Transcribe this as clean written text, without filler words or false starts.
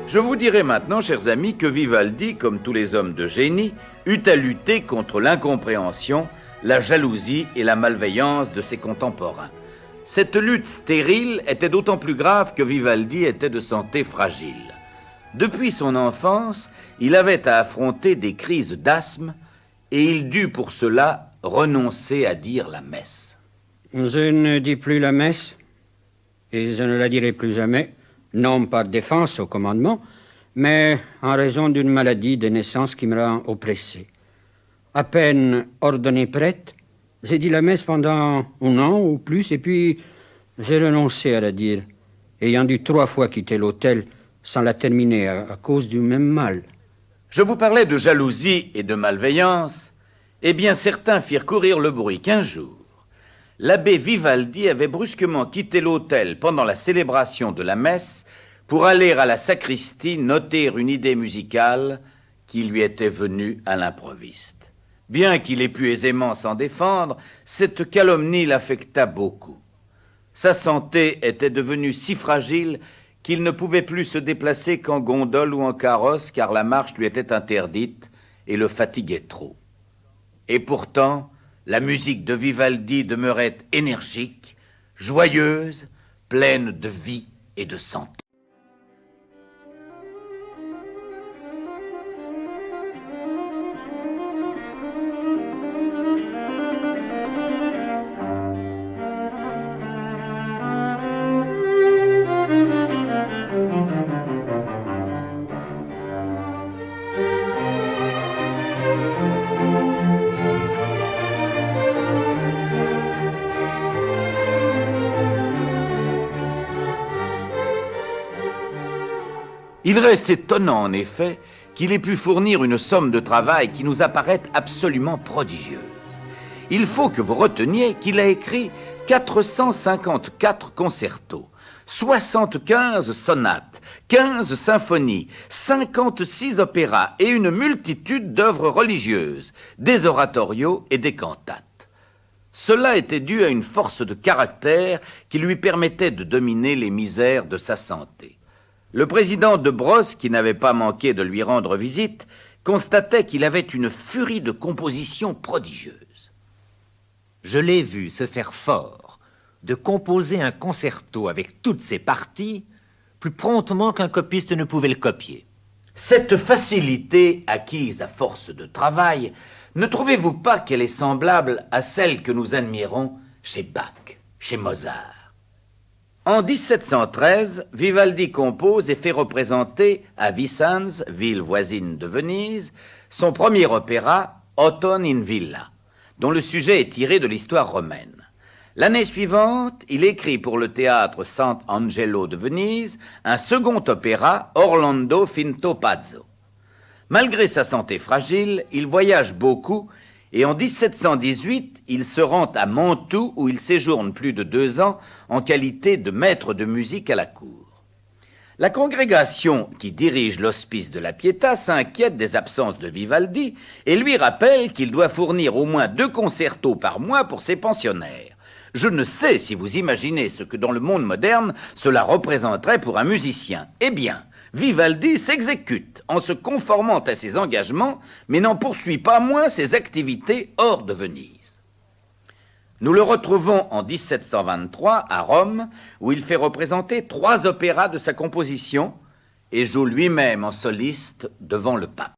Je vous dirai maintenant, chers amis, que Vivaldi, comme tous les hommes de génie, eut à lutter contre l'incompréhension, la jalousie et la malveillance de ses contemporains. Cette lutte stérile était d'autant plus grave que Vivaldi était de santé fragile. Depuis son enfance, il avait à affronter des crises d'asthme et il dut pour cela renoncer à dire la messe. Je ne dis plus la messe et je ne la dirai plus jamais, non par défense au commandement, mais en raison d'une maladie de naissance qui me rend oppressé. À peine ordonnée prête, j'ai dit la messe pendant 1 an ou plus, et puis j'ai renoncé à la dire, ayant dû 3 fois quitter l'hôtel sans la terminer à cause du même mal. Je vous parlais de jalousie et de malveillance. Eh bien, certains firent courir le bruit qu'un jour, l'abbé Vivaldi avait brusquement quitté l'hôtel pendant la célébration de la messe pour aller à la sacristie noter une idée musicale qui lui était venue à l'improviste. Bien qu'il ait pu aisément s'en défendre, cette calomnie l'affecta beaucoup. Sa santé était devenue si fragile qu'il ne pouvait plus se déplacer qu'en gondole ou en carrosse, car la marche lui était interdite et le fatiguait trop. Et pourtant, la musique de Vivaldi demeurait énergique, joyeuse, pleine de vie et de santé. Il reste étonnant, en effet, qu'il ait pu fournir une somme de travail qui nous apparaît absolument prodigieuse. Il faut que vous reteniez qu'il a écrit 454 concertos, 75 sonates, 15 symphonies, 56 opéras et une multitude d'œuvres religieuses, des oratorios et des cantates. Cela était dû à une force de caractère qui lui permettait de dominer les misères de sa santé. Le président de Brosse, qui n'avait pas manqué de lui rendre visite, constatait qu'il avait une furie de composition prodigieuse. Je l'ai vu se faire fort de composer un concerto avec toutes ses parties plus promptement qu'un copiste ne pouvait le copier. Cette facilité acquise à force de travail, ne trouvez-vous pas qu'elle est semblable à celle que nous admirons chez Bach, chez Mozart? En 1713, Vivaldi compose et fait représenter à Vicenza, ville voisine de Venise, son premier opéra, Autunn in Villa, dont le sujet est tiré de l'histoire romaine. L'année suivante, il écrit pour le théâtre Sant'Angelo de Venise un second opéra, Orlando Finto Pazzo. Malgré sa santé fragile, il voyage beaucoup et en 1718, il se rend à Mantoue où il séjourne plus de 2 ans en qualité de maître de musique à la cour. La congrégation qui dirige l'hospice de la Pietà s'inquiète des absences de Vivaldi et lui rappelle qu'il doit fournir au moins 2 concertos par mois pour ses pensionnaires. Je ne sais si vous imaginez ce que dans le monde moderne cela représenterait pour un musicien. Eh bien, Vivaldi s'exécute en se conformant à ses engagements, mais n'en poursuit pas moins ses activités hors de Venise. Nous le retrouvons en 1723 à Rome, où il fait représenter 3 opéras de sa composition et joue lui-même en soliste devant le pape.